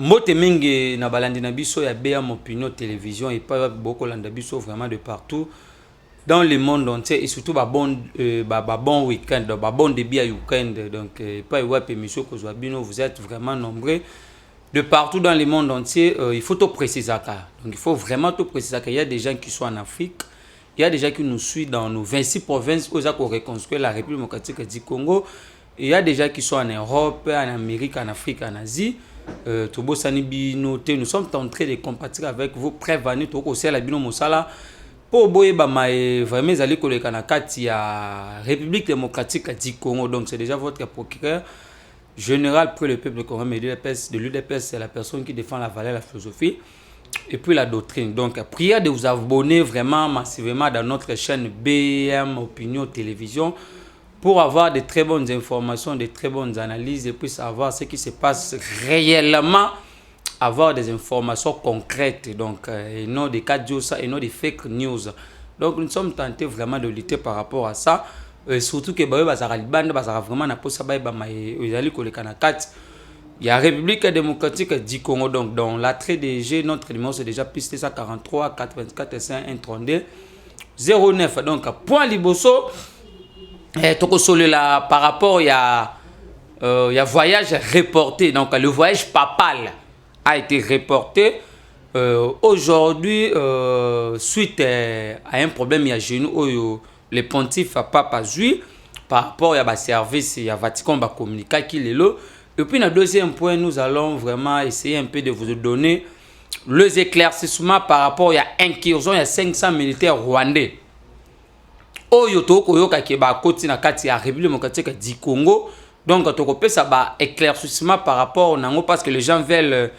Mote mingi na balandi na biso ya BM Opinion Télévision et pas beaucoup landa biso vraiment de partout dans le monde entier et surtout bon week-end, bon début à week-end. Donc pas web émission que vous êtes vraiment nombreux de partout dans le monde entier. Il faut tout préciser ça. Donc il faut vraiment tout préciser qu'il y a des gens qui sont en Afrique, il y a des gens qui nous suivent dans nos 26 provinces où on reconstruit la République démocratique du Congo. Il y a des gens qui sont en Europe, en Amérique, en Afrique, en Asie. Nous sommes en train de compatir avec vous, prévenir tout aussi à la bino mosala pour boye vraiment aller coller kanakati à République démocratique du Congo. Donc c'est déjà votre procureur général pour le peuple congolais de l'UDPS, c'est la personne qui défend la valeur, la philosophie et puis la doctrine. Donc prière de vous abonner vraiment massivement dans notre chaîne BM Opinion Télévision pour avoir de très bonnes informations, de très bonnes analyses et puis savoir ce qui se passe réellement, avoir des informations concrètes, donc et non des cas d'osa et non des fake news. Donc nous sommes tentés vraiment de lutter par rapport à ça, surtout que vraiment na posa il y a République démocratique du Congo. Donc dans l'attrait DG, notre numéro c'est déjà pisté 143 84 132 09. Donc point liboso. Par rapport il y a voyage reporté, donc le voyage papal a été reporté aujourd'hui suite à un problème il y a chez nous le pontife Papa Zui par rapport à service il y a Vatican va communiquer qu'il est là. Et puis le deuxième point, nous allons vraiment essayer un peu de vous donner les éclaircissements par rapport à l'incursion il y a 500 militaires rwandais. Oyo tokoyoka ke ba koti na kati ya République démocratique du Congo. Donc tokopé ça ba éclaircissement par rapport nango parce que les gens veulent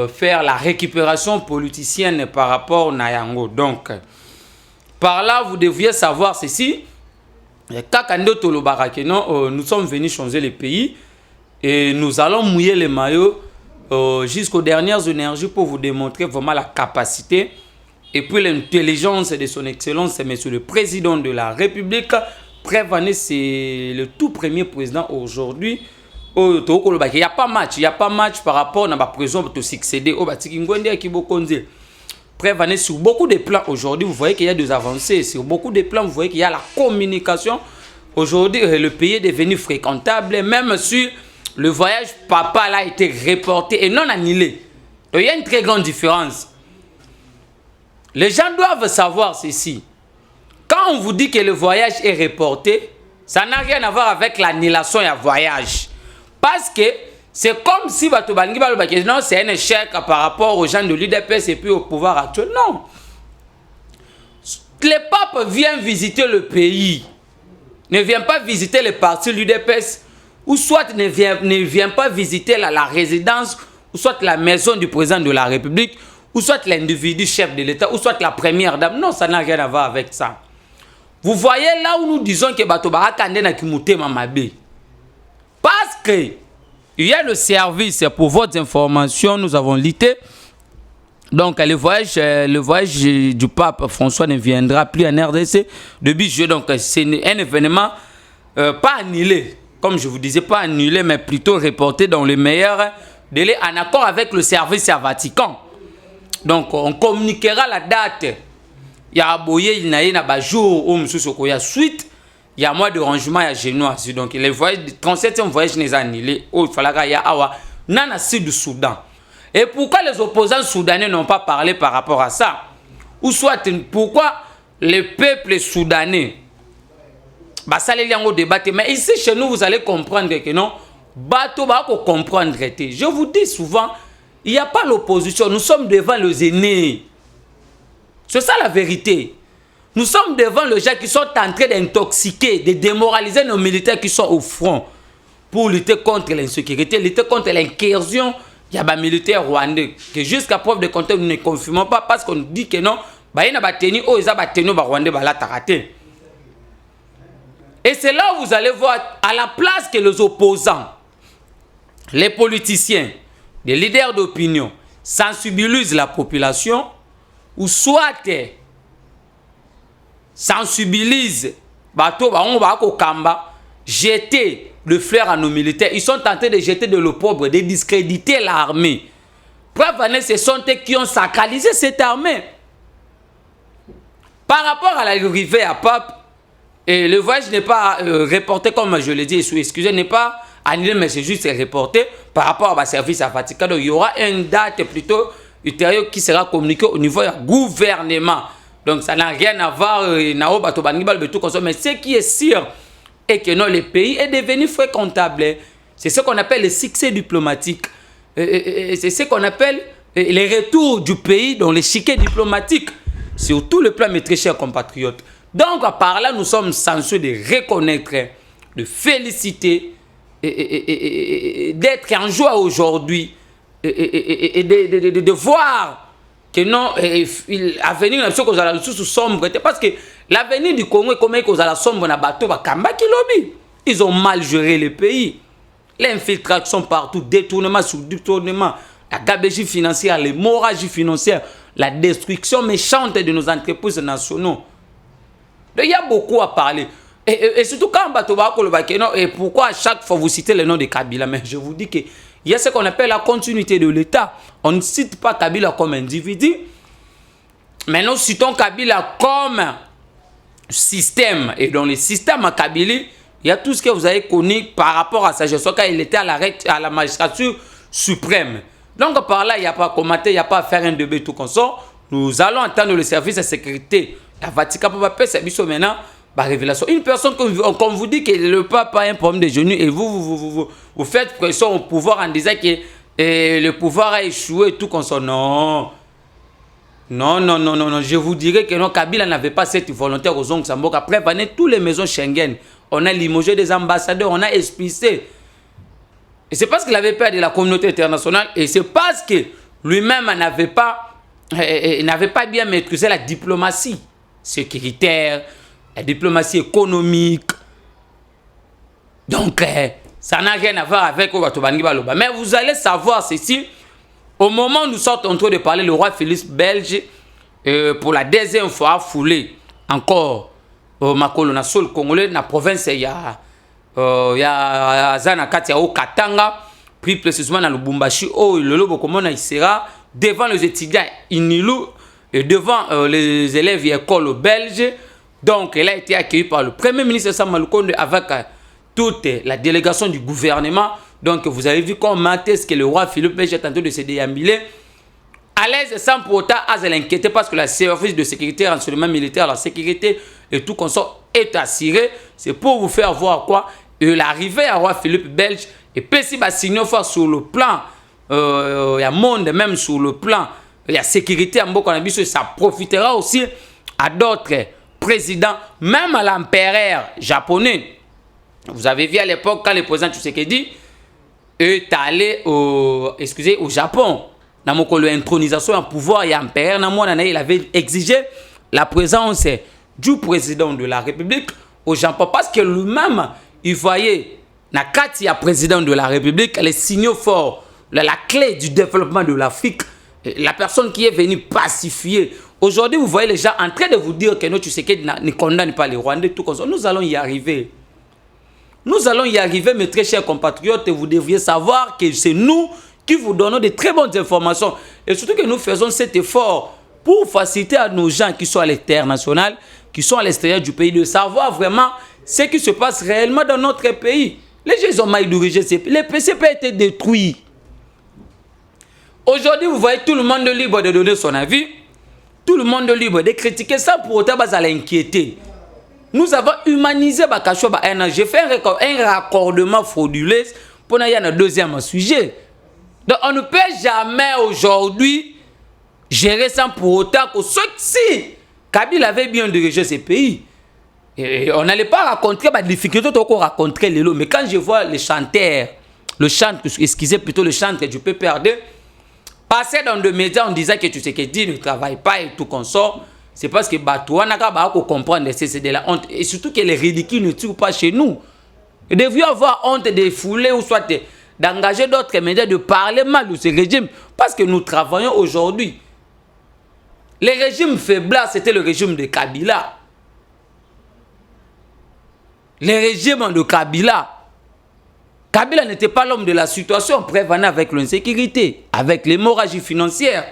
faire la récupération politicienne par rapport na yango. Donc par là vous devriez savoir ceci. Kakando tolobara ke non, nous sommes venus changer le pays et nous allons mouiller les maillots jusqu'aux dernières énergies pour vous démontrer vraiment la capacité et puis l'intelligence de son excellence, monsieur le président de la République. Prévenez, c'est le tout premier président aujourd'hui. Il n'y a pas match par rapport à la prison pour succéder au Batikingwende qui Bokonze. Prévenez sur beaucoup de plans aujourd'hui, vous voyez qu'il y a des avancées. Sur beaucoup de plans, vous voyez qu'il y a la communication. Aujourd'hui, le pays est devenu fréquentable, même si le voyage papal a été reporté et non annulé. Donc il y a une très grande différence. Les gens doivent savoir ceci. Quand on vous dit que le voyage est reporté, ça n'a rien à voir avec l'annulation du voyage. Parce que c'est comme si non, c'est un échec par rapport aux gens de l'UDPS et puis au pouvoir actuel. Non. Le pape vient visiter le pays. Ne vient pas visiter le parti de l'UDPS. Ou soit ne vient pas visiter la résidence, ou soit la maison du président de la République, ou soit l'individu chef de l'État, ou soit la première dame. Non, ça n'a rien à voir avec ça. Vous voyez là où nous disons que Batoba Kande na Kimute Mamabe. Parce que il y a le service pour votre information, nous avons lité. Donc le voyage du pape François ne viendra plus en RDC depuis juillet. Donc c'est un événement pas annulé, comme je vous disais, pas annulé, mais plutôt reporté dans le meilleur délai en accord avec le service à Vatican. Donc on communiquera la date. Il y a aboyé il y a un jour où il y a suite, il y a mois de rangement à Genoa. Donc le voyage 37e voyage n'est annulé. Il fallait y a awa nana sud du Soudan. Et pourquoi les opposants soudanais n'ont pas parlé par rapport à ça? Ou soit pourquoi le peuple soudanais ça les liens au débat. Mais ici chez nous vous allez comprendre que non, bateau va comprendre. Je vous dis souvent, il n'y a pas l'opposition. Nous sommes devant les aînés. C'est ça la vérité. Nous sommes devant les gens qui sont en train d'intoxiquer, de démoraliser nos militaires qui sont au front pour lutter contre l'insécurité, lutter contre l'incursion. Il y a des militaires rwandais que jusqu'à preuve de contraire nous ne confirmons pas parce qu'on dit que non, il y a des tenues rwandais qui et c'est là où vous allez voir à la place que les opposants, les politiciens, les leaders d'opinion sensibilisent la population ou soit sensibilisent jeter le fleur à nos militaires. Ils sont tentés de jeter de l'opprobre, de discréditer l'armée. Preuve, ce sont eux qui ont sacralisé cette armée. Par rapport à l'arrivée à Pape, et le voyage n'est pas reporté, comme je l'ai dit, excusez, n'est pas annulé, mais c'est juste reporté par rapport à service à Vatican. Donc, il y aura une date plutôt ultérieure qui sera communiquée au niveau du gouvernement. Donc, ça n'a rien à voir, mais ce qui est sûr est que non, le pays est devenu fréquentable. C'est ce qu'on appelle le succès diplomatique. C'est ce qu'on appelle les retours du pays dans l'échiquier diplomatique. Sur tout le plan, mes très chers compatriotes. Donc, par là, nous sommes censés de reconnaître, de féliciter, d'être en joie aujourd'hui, et de voir que non, l'avenir n'a pas de sombre. Parce que l'avenir du Congo est comme la sombre dans le bateau, ils ont mal géré le pays. L'infiltration partout, détournement sur détournement, la gabegie financière, l'hémorragie financière, la destruction méchante de nos entreprises nationaux. Donc, il y a beaucoup à parler. Et surtout quand et pourquoi à chaque fois vous citez le nom de Kabila, mais je vous dis qu'il y a ce qu'on appelle la continuité de l'État. On ne cite pas Kabila comme individu, mais nous citons Kabila comme système. Et dans le système à Kabila, il y a tout ce que vous avez connu par rapport à sa gestion quand il était à la magistrature suprême. Donc par là, il n'y a pas à commenter, il n'y a pas à faire un débat tout comme ça. Nous allons entendre le service de sécurité. La Vatican peut pas faire maintenant la révélation. Une personne, comme vous dit que le pape a un problème de genoux et vous faites pression au pouvoir en disant que le pouvoir a échoué tout comme ça. Non. Non. Je vous dirais que non, Kabila n'avait pas cette volonté aux Ongles Sambok. Après, pendant toutes les maisons Schengen, on a limogé des ambassadeurs, on a expulsé. Et c'est parce qu'il avait peur de la communauté internationale et c'est parce que lui-même n'avait pas bien maîtrisé la diplomatie sécuritaire, la diplomatie économique. Donc, ça n'a rien à voir avec Obatobani Baloba. Mais vous allez savoir ceci, au moment où nous sommes en train de parler, le roi Philippe belge, pour la deuxième fois, a foulé encore Makolo na sol congolais, na province, il y a Zanakati, au Katanga, plus précisément dans le Lubumbashi, où le lobo il sera devant les étudiants Inilou et devant les élèves écoles belges. Donc, elle a été accueillie par le Premier ministre Samuel Konde avec toute la délégation du gouvernement. Donc, vous avez vu comment est-ce que le roi Philippe belge est en train de se déambuler à l'aise sans pour autant l'inquiéter parce que la service de sécurité, renseignement militaire, la sécurité et tout comme ça est assuré. C'est pour vous faire voir quoi l'arrivée à roi Philippe belge et puis si bah signaux sur le plan il y a monde même sur le plan il y a sécurité en Bokonabiso, ça profitera aussi à d'autres présidents, même à l'empereur japonais. Vous avez vu à l'époque quand le président Tshisekedi est allé au Japon. Dans l'intronisation en pouvoir et empereur, il avait exigé la présence du président de la République au Japon parce que lui-même, il voyait dans le président de la République les signaux forts, la clé du développement de l'Afrique, la personne qui est venue pacifier. Aujourd'hui, vous voyez les gens en train de vous dire que nous, Tshisekedi ne condamne pas les Rwandais, tout comme ça. Nous allons y arriver. Nous allons y arriver, mes très chers compatriotes, et vous devriez savoir que c'est nous qui vous donnons de très bonnes informations. Et surtout que nous faisons cet effort pour faciliter à nos gens qui sont à l'international, qui sont à l'extérieur du pays, de savoir vraiment ce qui se passe réellement dans notre pays. Les gens ils ont mal dirigé, les PCP ont été détruits. Aujourd'hui, vous voyez tout le monde libre de donner son avis, tout le monde libre de critiquer sans pour autant l'inquiéter. Nous avons humanisé Bakacho. J'ai fait un raccordement frauduleux pour un deuxième sujet. Donc on ne peut jamais aujourd'hui gérer sans pour autant que si Kabila avait bien dirigé ce pays, et on n'allait pas rencontrer les difficultés qu'on rencontrait les lots. Mais quand je vois les chanteurs, le chanteur du PPRD, passer dans des médias en disant que Tshisekedi ne travaille pas et tout comme ça, c'est parce que Batouana n'a pas comprendre c'est de la honte. Et surtout que les ridicules ne tuent pas chez nous. Nous devrions avoir honte de fouler ou soit d'engager d'autres médias, de parler mal de ce régime. Parce que nous travaillons aujourd'hui. Le régime faiblard, c'était le régime de Kabila. Le régime de Kabila. Kabila n'était pas l'homme de la situation, prévenant avec l'insécurité, avec l'hémorragie financière.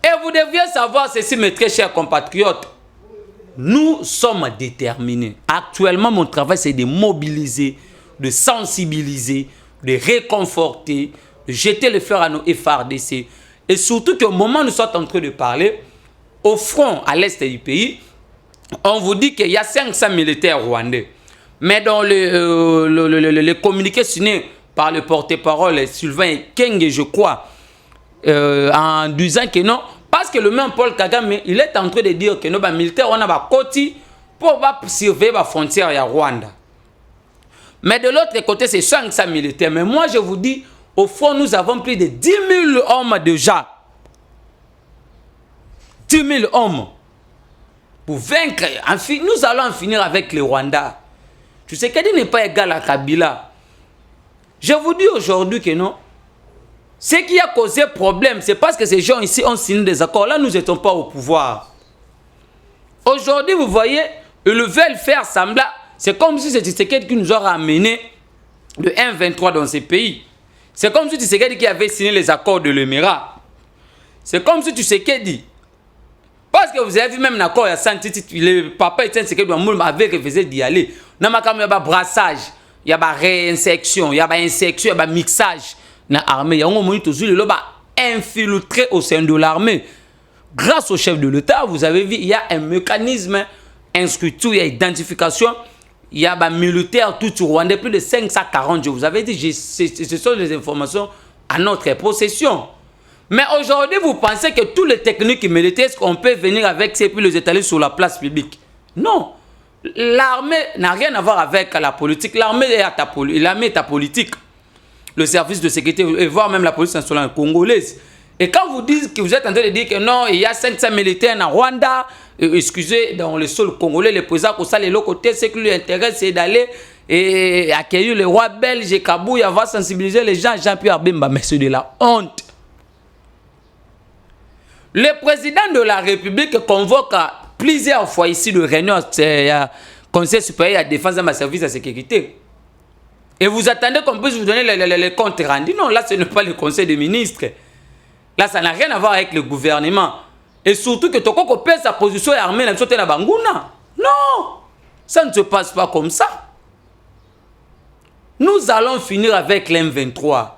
Et vous deviez savoir ceci, mes très chers compatriotes. Nous sommes déterminés. Actuellement, mon travail, c'est de mobiliser, de sensibiliser, de réconforter, de jeter le fer à nos FARDC. Et surtout qu'au moment où nous sommes en train de parler, au front, à l'est du pays, on vous dit qu'il y a 500 militaires rwandais. Mais dans le communiqué signé par le porte-parole Sylvain Kenge, je crois, en disant que non, parce que le même Paul Kagame, il est en train de dire que nos militaires, on a des côtés pour surveiller la frontière à Rwanda. Mais de l'autre côté, c'est 500 militaires. Mais moi, je vous dis, au fond, nous avons plus de 10 000 hommes déjà. 10 000 hommes. Pour vaincre, nous allons en finir avec les Rwandais. Tu sais qu'elle n'est pas égal à Kabila. Je vous dis aujourd'hui que non. Ce qui a causé problème, c'est parce que ces gens ici ont signé des accords. Là, nous n'étions pas au pouvoir. Aujourd'hui, vous voyez, ils veulent faire semblant. C'est comme si c'était Tshisekedi qui nous a ramené le M23 dans ces pays. C'est comme si Tshisekedi qui avait signé les accords de l'Émirat. C'est comme si Tshisekedi. Parce que vous avez vu même l'accord, il y a senti, le papa Etienne Tshisekedi avait refusé d'y aller. Il y a un brassage, il y a une réinsection, il y a une insection, il y a un mixage. Dans l'armée, il y a un infiltré au sein de l'armée. Grâce au chef de l'État, vous avez vu, il y a un mécanisme, une structure, il y a identification. Il y a un militaire tout rwandais, plus de 540 jours. Vous avez dit, ce sont des informations à notre possession. Mais aujourd'hui, vous pensez que toutes les techniques militaires, on peut venir avec ces puis les étaler sur la place publique? Non. L'armée n'a rien à voir avec la politique. L'armée est politique. Le service de sécurité, et voire même la police nationale congolaise. Et quand vous dites que vous êtes en train de dire que non, il y a 500 militaires en Rwanda, excusez, dans le sol congolais, le président Kossal et l'autre côté, ce qui lui intéresse, c'est d'aller et accueillir le roi belge et Kabou, il va sensibiliser les gens, Jean-Pierre Bemba, mais c'est de la honte. Le président de la République convoque plusieurs fois ici de réunion Conseil supérieur à la défense de ma service de sécurité. Et vous attendez qu'on puisse vous donner les comptes rendus. Non, là, ce n'est pas le conseil des ministres. Là, ça n'a rien à voir avec le gouvernement. Et surtout que Toko pèse sa position armée dans la Bangouna. Non, ça ne se passe pas comme ça. Nous allons finir avec l'M23.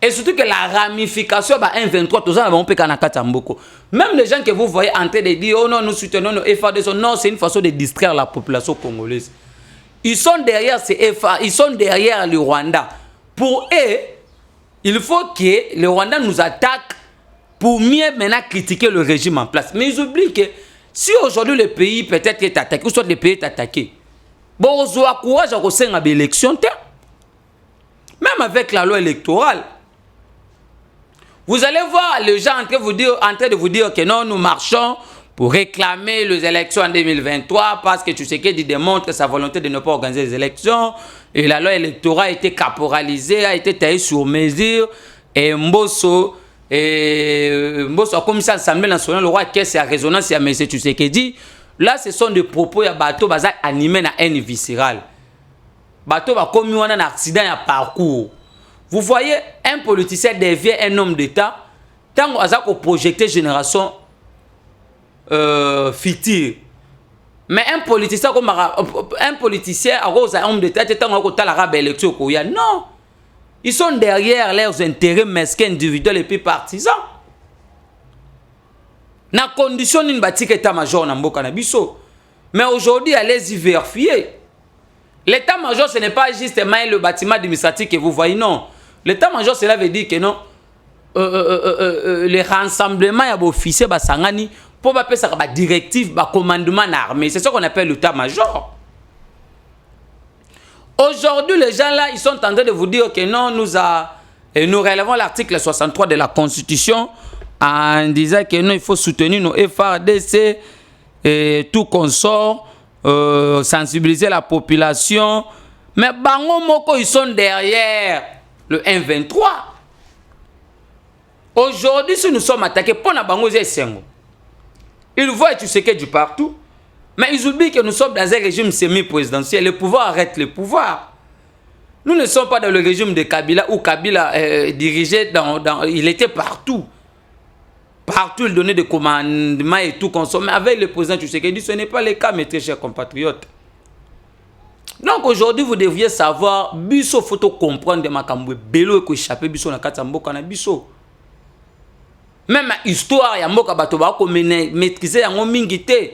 Et surtout que la ramification de M23, tout ça, on peut beaucoup. Même les gens que vous voyez en train de dire, oh non, nous soutenons nos FARDC, non, c'est une façon de distraire la population congolaise. Ils sont derrière ces FA, ils sont derrière le Rwanda. Pour eux, il faut que le Rwanda nous attaque pour mieux maintenant critiquer le régime en place. Mais ils oublient que si aujourd'hui le pays peut-être est attaqué, ou soit le pays est attaqué, bon, on a courage à faire une élection. Même avec la loi électorale. Vous allez voir les gens en train de vous dire que non, nous marchons pour réclamer les élections en 2023 parce que Tshisekedi démontre sa volonté de ne pas organiser les élections et la loi électorale a été caporalisée, a été taillée sur mesure et Mbosso a commis ça à l'Assemblée nationale, le roi qui a résonance à M. Tshisekedi. Là, ce sont des propos à bateau animés dans haine viscérale. Bateau a commis un accident à parcours. Vous voyez, un politicien devient un homme d'État tant qu'on a projeté génération future. Mais un politicien comme un politicien à cause d'un homme d'État, tant qu'on a l'arabe élection, non. Ils sont derrière leurs intérêts mesquins individuels et puis partisans. Na condition d'une bâtique état-major na mboka na biso. Mais aujourd'hui, allez-y vérifier. L'état-major, ce n'est pas justement le bâtiment administratif que vous voyez, non. L'état-major, cela veut dire que non, le rassemblement y a des officiers basangani pour passer ça ba directive, ba commandement armé. C'est ce qu'on appelle l'état-major. Aujourd'hui, les gens là, ils sont en train de vous dire que non, nous relevons l'article 63 de la Constitution en disant que non, il faut soutenir nos FARDC et tout consort, sensibiliser la population. Mais bango moko, ils sont derrière le M23. Aujourd'hui, si nous sommes attaqués, pour la bango, ils voient Tshisekedi partout. Mais ils oublient que nous sommes dans un régime semi-présidentiel. Le pouvoir arrête le pouvoir. Nous ne sommes pas dans le régime de Kabila où Kabila dirigeait il était partout. Partout, il donnait des commandements et tout consommé. Avec le président Tshisekedi, ce n'est pas le cas, mes très chers compatriotes. Donc aujourd'hui, vous devriez savoir, biso faut comprendre de makambo belo ko échapper biso na kati mboka na biso. Même histoire ya mboka bato ba ko maîtriser yango mingi te.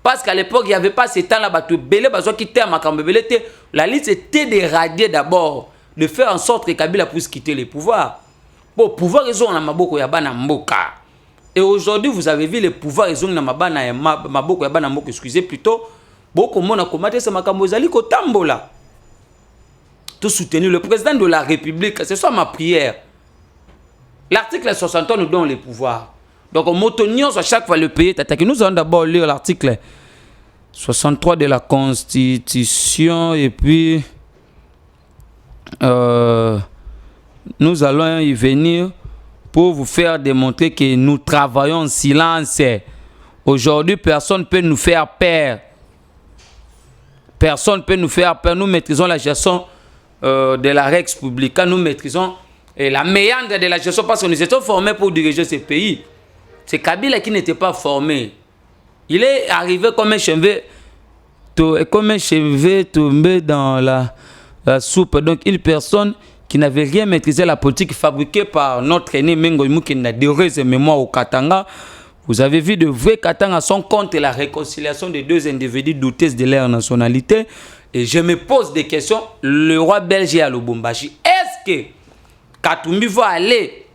Parce qu'à l'époque, il n'y avait pas ce temps-là, bato belé bazo qui était makambo belé te. La liste était d'éradier d'abord, de faire en sorte que Kabila puisse quitter le pouvoir. Bon, pouvoir ils ont na maboko ya bana mboka. Et aujourd'hui, vous avez vu les pouvoirs ils ont na maboko ya bana mboka, excusez plutôt. Beaucoup de gens ont ce makamozali ko tambola. Tout soutenir le président de la République, c'est ça ma prière. L'article 63 nous donne les pouvoirs. Donc, on à chaque fois le pays est attaqué. Nous allons d'abord lire l'article 63 de la Constitution et puis nous allons y venir pour vous faire démontrer que nous travaillons en silence. Aujourd'hui, personne ne peut nous faire peur. Personne ne peut nous faire peur. Nous maîtrisons la gestion de la Rex Publica. Nous maîtrisons la méandre de la gestion parce que nous étions formés pour diriger ce pays. C'est Kabila qui n'était pas formé. Il est arrivé comme un cheveu tombé dans la soupe. Donc une personne qui n'avait rien maîtrisé la politique fabriquée par notre aîné Mengo Imu qui n'a d'heureuse mémoire au Katanga. Vous avez vu de vrais Katanga sont contre la réconciliation des deux individus doutés de leur nationalité. Et je me pose des questions. Le roi belge est à Lubumbashi. Est-ce que Katumbi va aller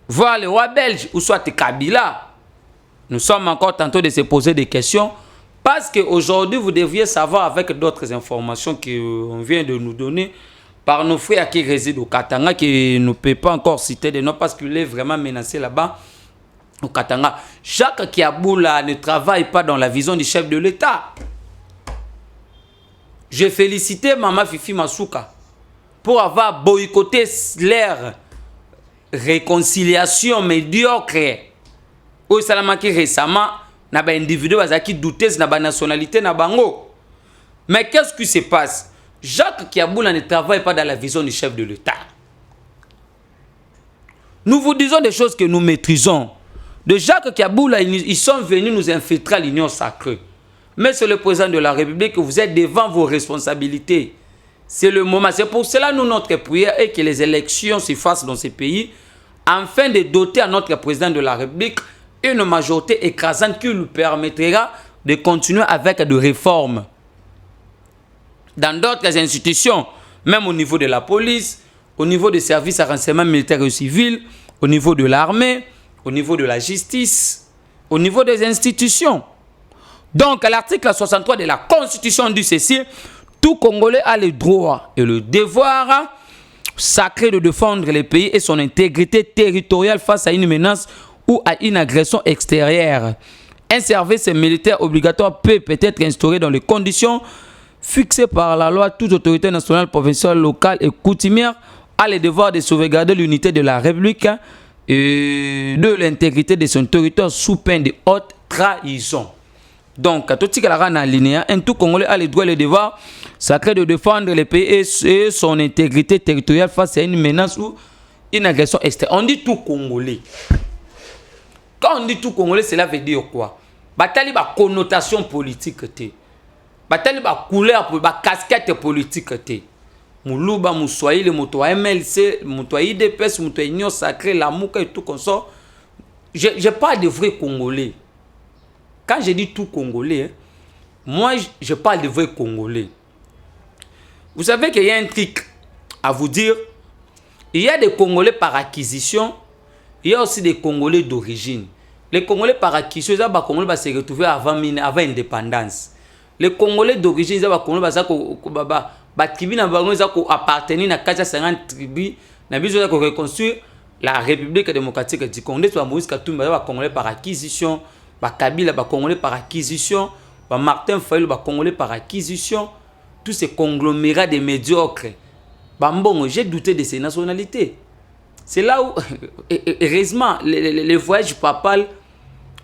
voir le roi belge ou soit Kabila? Nous sommes encore tantôt de se poser des questions. Parce qu'aujourd'hui, vous devriez savoir avec d'autres informations qu'on vient de nous donner par nos frères qui résident au Katanga, qui ne peut pas encore citer de nom parce qu'il est vraiment menacé là-bas. Au Katanga, Jacques Kiaboula ne travaille pas dans la vision du chef de l'État. J'ai félicité Maman Fifi Masuka pour avoir boycotté leur réconciliation médiocre. Au Salamaki récemment, n'a pas individu qui doutait de la nationalité na bango. Mais qu'est-ce qui se passe? Jacques Kiaboula ne travaille pas dans la vision du chef de l'État. Nous vous disons des choses que nous maîtrisons. De Jacques Kiaboula, ils sont venus nous infiltrer à l'Union sacrée. Mais c'est le président de la République que vous êtes devant vos responsabilités. C'est le moment. C'est pour cela nous notre prière est que les élections se fassent dans ces pays afin de doter à notre président de la République une majorité écrasante qui lui permettra de continuer avec des réformes. Dans d'autres institutions, même au niveau de la police, au niveau des services à renseignement militaire et civil, au niveau de l'armée, au niveau de la justice, au niveau des institutions. Donc, à l'article 63 de la Constitution du ceci, tout Congolais a le droit et le devoir sacré de défendre le pays et son intégrité territoriale face à une menace ou à une agression extérieure. Un service militaire obligatoire peut être instauré dans les conditions fixées par la loi. Toute autorité nationale, provinciale, locale et coutumière a le devoir de sauvegarder l'unité de la République et de l'intégrité de son territoire sous peine de haute trahison. Donc, à tout un tout Congolais a le droit et le devoir sacré de défendre le pays et son intégrité territoriale face à une menace ou une agression extérieure. On dit tout Congolais. Quand on dit tout Congolais, cela veut dire quoi? Batali ba connotation politique te. Batali ba couleur, ba casquette politique te. Moulouba, Moussoaï, le moto MLC, le moto IDPS, le moto Union Sacrée, la Mouka et tout comme ça. Je parle de vrais Congolais. Quand je dis tout Congolais, moi je parle de vrais Congolais. Vous savez qu'il y a un truc à vous dire. Il y a des Congolais par acquisition. Il y a aussi des Congolais d'origine. Les Congolais par acquisition, les Congolais se retrouver avant l'indépendance. Les Congolais d'origine, les Congolais qui appartenir à 450 tribus, ils ont reconstruire la République démocratique du Congo. Les Congolais par acquisition, les Kabila, les Congolais par acquisition, les Martin Fayulu, les Congolais par acquisition, tous ces conglomérats de médiocres. J'ai douté de ces nationalités. C'est là où, heureusement, le voyage papal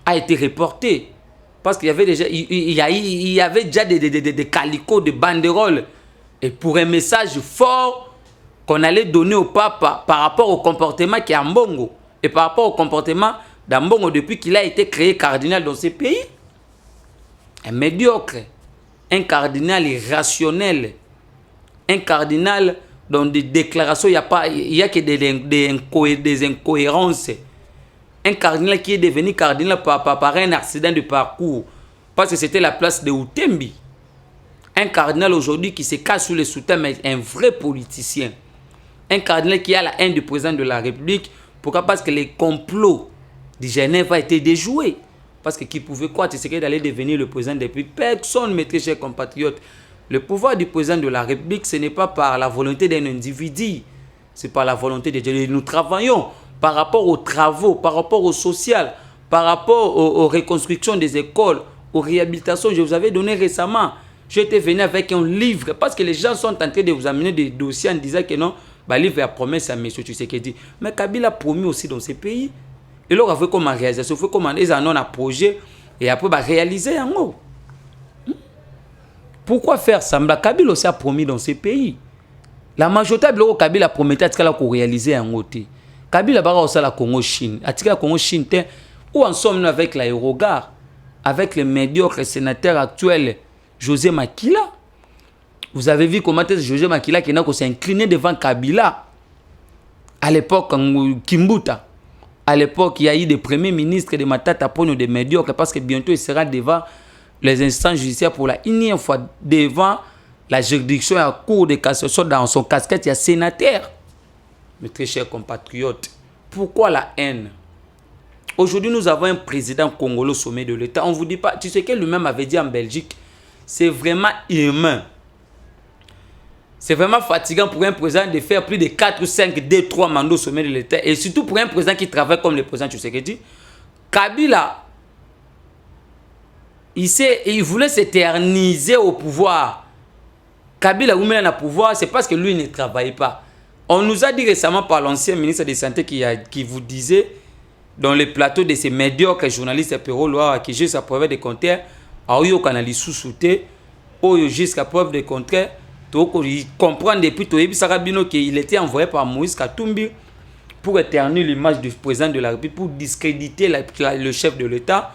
a été reporté. Parce qu'il y avait déjà, il y avait déjà des calicots, des banderoles et pour un message fort qu'on allait donner au papa par rapport au comportement qui est à Mbongo et par rapport au comportement d'Ambongo depuis qu'il a été créé cardinal dans ce pays. Un médiocre, un cardinal irrationnel, un cardinal dans des déclarations, il y a que des incohérences. Un cardinal qui est devenu cardinal par un accident de parcours, parce que c'était la place de Outembi. Un cardinal aujourd'hui qui se cache sous les soutiens, mais un vrai politicien. Un cardinal qui a la haine du président de la République. Pourquoi? Parce que les complots de Genève ont été déjoués. Parce que qui pouvait croire d'aller devenir le président de la République? Personne, mes très chers compatriotes. Le pouvoir du président de la République, ce n'est pas par la volonté d'un individu. C'est par la volonté de Dieu. Nous travaillons par rapport aux travaux, par rapport au social, par rapport aux reconstructions des écoles, aux réhabilitations. Je vous avais donné récemment. J'étais venu avec un livre parce que les gens sont en train de vous amener des dossiers en disant que non, le livre a promis à M. Tshisekedi. Mais Kabila a promis aussi dans ces pays. Et là, on a fait comme une réalisation, on fait comme un projet et après, on va réaliser en haut. Pourquoi faire semblant? Kabila aussi a promis dans ces pays. La majorité de Kabila a promis qu'on réaliser en haut. Kabila a aussi la Congo-Chine. La Congo-Chine, où en sommes-nous avec l'aérogare, avec le médiocre sénateur actuel José Makila? Vous avez vu comment José Makila qui s'est incliné devant Kabila. À l'époque, Kimbuta. À l'époque, il y a eu des premiers ministres de Matata Ponyo de médiocres parce que bientôt il sera devant les instances judiciaires pour la énième fois devant la juridiction à cour de cassation dans son casquette, il y a sénateur. Mes très chers compatriotes, pourquoi la haine? Aujourd'hui, nous avons un président congolais au sommet de l'État. On ne vous dit pas, tu sais que lui-même avait dit en Belgique, c'est vraiment humain. C'est vraiment fatigant pour un président de faire plus de 4 ou 5, 2, 3 mandats au sommet de l'État. Et surtout pour un président qui travaille comme le président Tshisekedi. Kabila, il voulait s'éterniser au pouvoir. Kabila, où il a le pouvoir, c'est parce que lui ne travaille pas. On nous a dit récemment par l'ancien ministre de la Santé qui vous disait, dans les plateaux de ces médiocres journalistes, Péro Loire, qui jusqu'à preuve de contraire, a eu aucun analyse sous-souté, ou jusqu'à preuve de contraire, il comprend depuis qu'il était envoyé par Moïse Katumbi pour éternuer l'image du président de la République, pour discréditer le chef de l'État,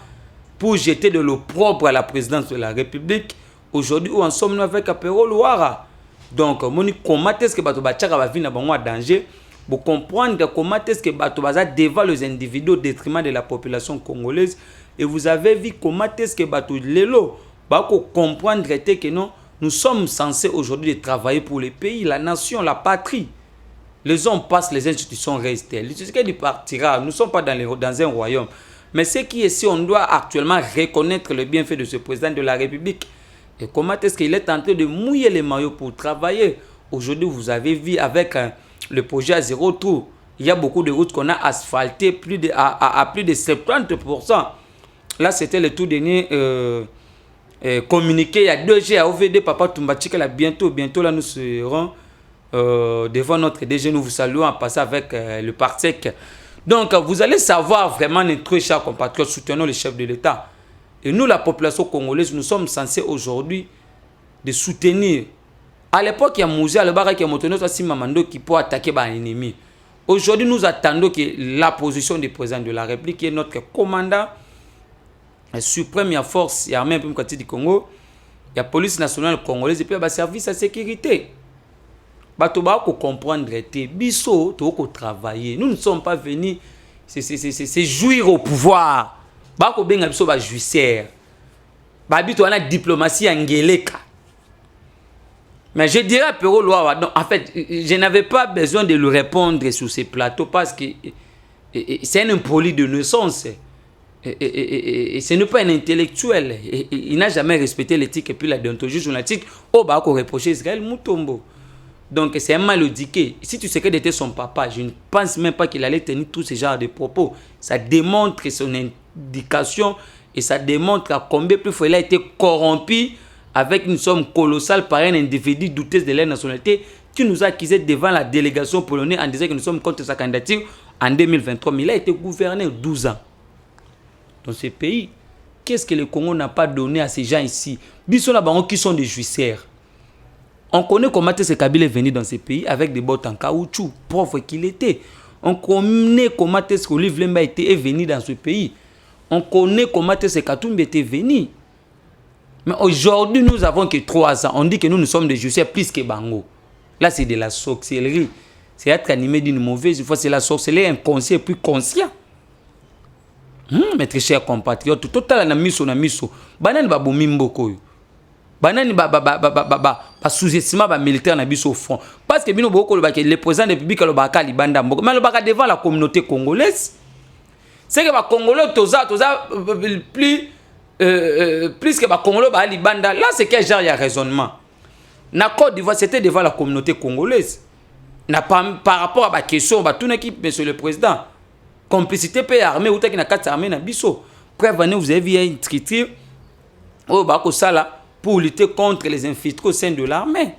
pour jeter de l'eau propre à la présidence de la République. Aujourd'hui, où en sommes-nous avec Apéro Loara? Donc, comment est-ce que Bato Bachara va venir dans un danger pour comprendre comment est-ce que Bato Baza devant les individus au détriment de la population congolaise. Et vous avez vu comment est-ce que Bato Lelo va comprendre que non, nous sommes censés aujourd'hui travailler pour le pays, la nation, la patrie. Les hommes passent, les institutions restent. L'Utilisateur partira. Nous ne sommes pas dans un royaume. Mais ce qui est ici, on doit actuellement reconnaître le bienfait de ce président de la République. Et comment est-ce qu'il est en train de mouiller les maillots pour travailler? Aujourd'hui, vous avez vu avec le projet à zéro trou, il y a beaucoup de routes qu'on a asphaltées à plus de 70%. Là, c'était le tout dernier communiqué. Il y a 2G à OVD, Papa Toumbachi, là, bientôt, là, nous serons devant notre DG. Nous vous saluons en passant avec le PARTEC. Donc, vous allez savoir vraiment, notre chers compatriotes, soutenons le chef de l'État. Et nous, la population congolaise, nous sommes censés aujourd'hui de soutenir. À l'époque, il y a Moussa, le barak qui a monté notre Simamando qui peut attaquer un ennemi. Aujourd'hui, nous attendons que la position du président de la République, qui est notre commandant suprême, il y a force, il y a armée du Congo, il y a police nationale congolaise et puis il y a service à sécurité. Bato ba ko comprendre te biso to ko travailler. Nous ne sommes pas venus c'est jouir au pouvoir. Ba ko benga biso ba jouisseur. Ba bito wana diplomatie angeleka. Mais je dirais à Péro Loa, en fait, je n'avais pas besoin de lui répondre sur ces plateaux parce que c'est un impoli de naissance. Et ce n'est pas un intellectuel. Il n'a jamais respecté l'éthique et puis la déontologie journalistique. Oh, bah, qu'on reprochait Israël Moutombo. Donc, c'est un mal éduqué. Si tu sais qu'il était son papa, je ne pense même pas qu'il allait tenir tous ces genres de propos. Ça démontre son indication et ça démontre à combien plus il a été corrompu avec une somme colossale par un individu douteux de la nationalité qui nous a accusés devant la délégation polonaise en disant que nous sommes contre sa candidature en 2023. Mais il a été gouverné 12 ans. Dans ce pays, qu'est-ce que le Congo n'a pas donné à ces gens ici? Ils sont là-bas qui sont des jouisseurs. On connaît comment ce Kabila est venu dans ce pays avec des bottes en caoutchouc, pauvre qu'il était. On connaît comment ce Olive Lemba est venu dans ce pays. On connaît comment ce Katumbi était venu. Mais aujourd'hui, nous avons que 3 ans. On dit que nous sommes des justices plus que Bango. Là, c'est de la sorcellerie. C'est être animé d'une mauvaise foi. C'est la sorcellerie inconsciente et plus conscient. Mes très chers compatriotes, total na miso. Banani ba bomimboko. Banani ba sous-estimement ba militaire na biso au front. Parce que bino boko le président de la République le baka libanda mboko. Mais le baka devant la communauté congolaise. C'est que ba Congolais toza plus que ba Congolais ba libanda. Là c'est quel genre il y a raisonnement. Na Côte d'Ivoire c'était devant la communauté congolaise. Par rapport à la question, toute l'équipe, monsieur le président, complicité paix armée, ou t'as qu'une carte armée na biso. Prévenez, vous avez vu une écriture au bako sala pour lutter contre les infiltrés au sein de l'armée.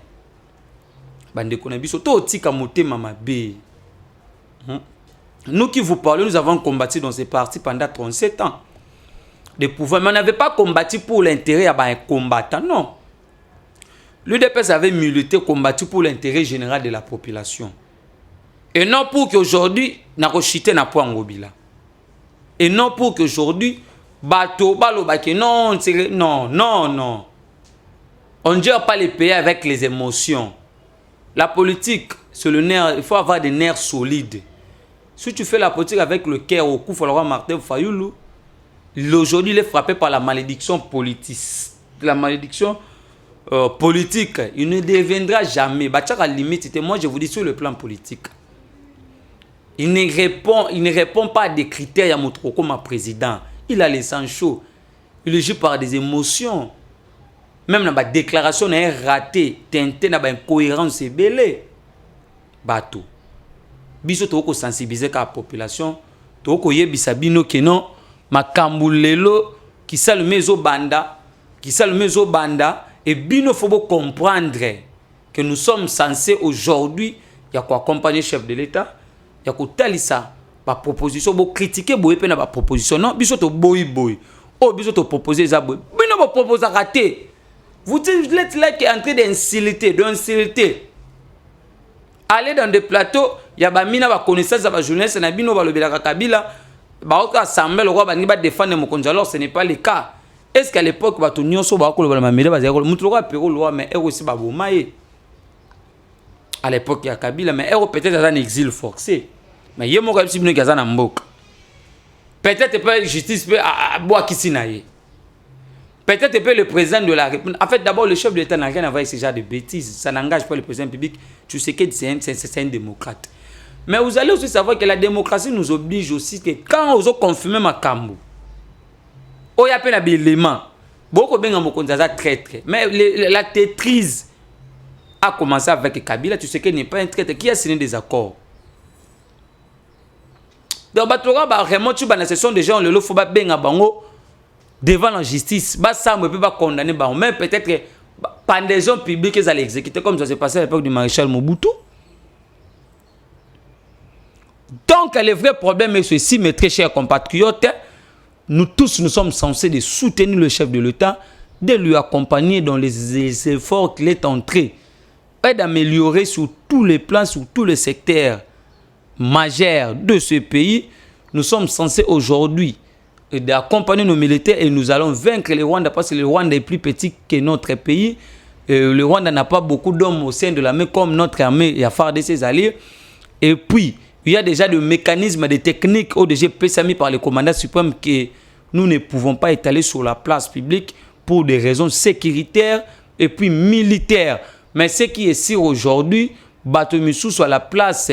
Bande kona biso to tika moté mama bé. Nous qui vous parlons, nous avons combattu dans ces partis pendant 37 ans. De pouvoir, mais on n'avait pas combattu pour l'intérêt à un combattant, non. L'UDPS avait milité, combattu pour l'intérêt général de la population. Et non pour qu'aujourd'hui, n'a rechuté n'a point ngobila. Et non pour qu'aujourd'hui, bateau, balo, bake, non, non. On ne gère pas les pays avec les émotions. La politique, c'est le nerf, il faut avoir des nerfs solides. Si tu fais la politique avec le cœur au cou, il faut avoir Martin Fayoulou. Aujourd'hui, il est frappé par la malédiction politique. La malédiction politique, il ne deviendra jamais. Batchak à limite, moi je vous dis sur le plan politique. Il ne répond pas à des critères Yamoutro comme un président. Il a les sangs chauds. Il agit par des émotions. Même dans la déclaration, il est raté, teinté dans une incohérence et belé. Bateau. Biso toko sensibiliser la population. Toko yebisa bino que non. Makambulelo qui sale mezo banda. Et bien, il faut comprendre que nous sommes censés aujourd'hui, il y a quoi accompagner le chef de l'État, il y a quoi talisa, la proposition, pour critiquer la proposition. Non, il faut boy. Oh, il faut proposer ça. Il faut proposer à rater. Vous êtes là qui est en train d'insulter. Allez dans des plateaux, il y a des connaissances de la jeunesse, il y a des Kabila, il y a assemblée, il y a défendre mon alors ce n'est pas le cas. Est-ce qu'à l'époque, il y a des gens qui ont mais aussi à l'époque, il y a Kabila, mais peut-être dans un exil forcé. Mais il y a des gens qui ont peut-être que la justice peut boire qui peut-être que le président de la République. En fait, d'abord, le chef de l'État n'a rien à voir avec ce genre de bêtises. Ça n'engage pas le président public. Tu sais que c'est un démocrate. Mais vous allez aussi savoir que la démocratie nous oblige aussi que quand on confirme ma cambo, il y a peine d'éléments. Beaucoup de gens sont traîtres. Mais la traîtrise a commencé avec Kabila. Tu sais qu'il n'est pas un traître. Qui a signé des accords? Donc, vraiment, ce sont des gens qui faut devant la justice. Ça ne peut pas condamner. Mais peut-être que pendaison publique, ils allaient exécuter comme ça s'est passé à l'époque du maréchal Mobutu. Donc, le vrai problème est ceci, mes très chers compatriotes. Nous tous, nous sommes censés de soutenir le chef de l'État, de lui accompagner dans les efforts qu'il est entré, et d'améliorer sur tous les plans, sur tous les secteurs majeurs de ce pays. Nous sommes censés aujourd'hui d'accompagner nos militaires et nous allons vaincre le Rwanda parce que le Rwanda est plus petit que notre pays. Le Rwanda n'a pas beaucoup d'hommes au sein de l'armée comme notre armée et à faire de ses alliés. Et puis, il y a déjà des mécanismes, des techniques ODG mis par le commandant suprême que nous ne pouvons pas étaler sur la place publique pour des raisons sécuritaires et puis militaires. Mais ce qui est sûr aujourd'hui, Batomissou soit la place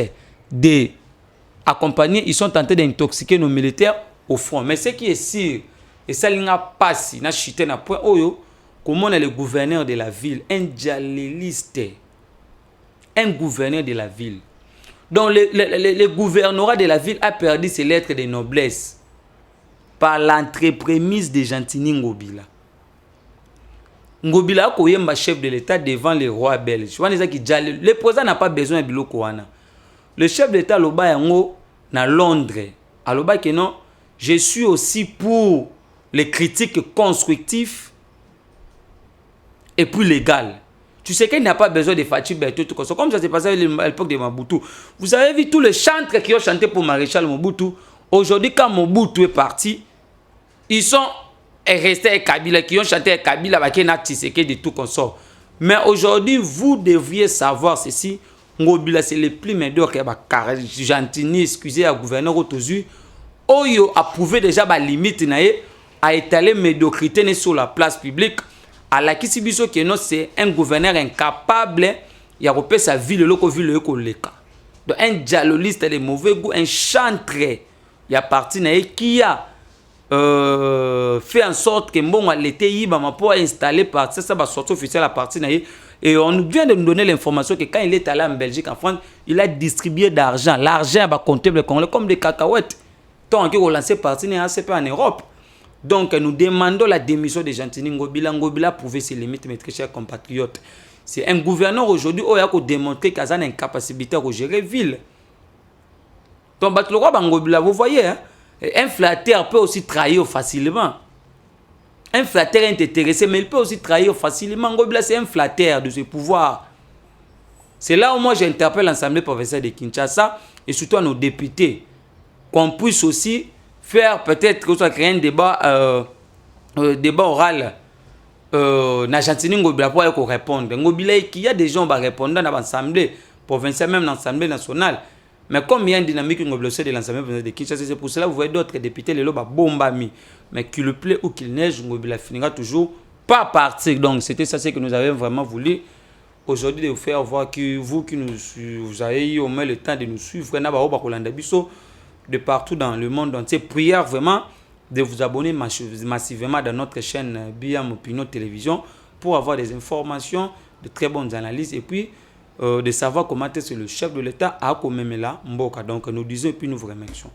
des accompagnés, ils sont tentés d'intoxiquer nos militaires au front. Mais ce qui est sûr, et ça n'a pas si, n'a chuté n'a point, comment est le gouverneur de la ville, un djaléliste, un gouverneur de la ville. Donc le gouvernorat de la ville a perdu ses lettres de noblesse par l'entreprise de Gentini Ngobila. Ngobila a koyemba chef de l'État devant les rois belges. Le président n'a pas besoin de biloko wana. Le chef de l'État loba yango na Londres. Aloba que non, je suis aussi pour les critiques constructives et puis légales. Tu sais qu'il n'y a pas besoin de Fatou Berto, tout comme ça s'est passé à l'époque de Mobutu. Vous avez vu tous les chantres qui ont chanté pour Maréchal Mobutu. Aujourd'hui, quand Mobutu est parti, ils sont restés avec Kabila, qui ont chanté avec Kabila, qui ont Tshisekedi de tout consort. Mais aujourd'hui, vous devriez savoir ceci. Ngobila, c'est le plus médiocre que Gentini, excusez, à gouverneur Otozu. Oyo a prouvé déjà la limite à étaler médiocrité sur la place publique. À la Kisibiso qui c'est un gouverneur incapable il a repéré sa ville loko ville loko leka. Donc un dialogiste de mauvais goût, un chantre il y a parti qui a fait en sorte que bon l'été iba ma pour installer par ça va sortir officiel la partie et on vient de nous donner l'information que quand il est allé en Belgique en France, il a distribué d'argent, l'argent va compter le Congolais comme des cacahuètes. Tant qu'il a lancé partie en ACP en Europe. Donc nous demandons la démission de Gentini Ngobila. Ngobila prouver ses limites, mes très chers compatriotes. C'est un gouverneur aujourd'hui qui a démontré qu'il a une incapacité à gérer ville. Donc Ngobila, vous voyez, hein? Un flatteur peut aussi trahir facilement. Un flatteur est intéressé, mais il peut aussi trahir facilement. Ngobila, c'est un flatteur de ses pouvoirs. C'est là où moi j'interpelle l'Assemblée provinciale de Kinshasa et surtout à nos députés, qu'on puisse aussi faire peut-être créer un débat, débat oral na Gentini Ngobila pour répondre. Ngobila, il y a des gens qui répondent dans l'Assemblée provinciale, même dans l'Assemblée nationale. Mais comme il y a une dynamique de l'Assemblée de Kinshasa, c'est pour cela que vous voyez d'autres députés, les lobes bombami. Mais qu'il le plaît ou qu'il neige, Ngobila finira toujours par partir. Donc c'était ça ce que nous avions vraiment voulu aujourd'hui de vous faire voir que vous qui vous avez eu au moins le temps de nous suivre, de partout dans le monde entier. Prière vraiment de vous abonner massivement dans notre chaîne Biam Opinion Télévision pour avoir des informations, de très bonnes analyses et puis de savoir comment est-ce que le chef de l'État a commémé là Mboka. Donc nous disons et puis nous vous remercions.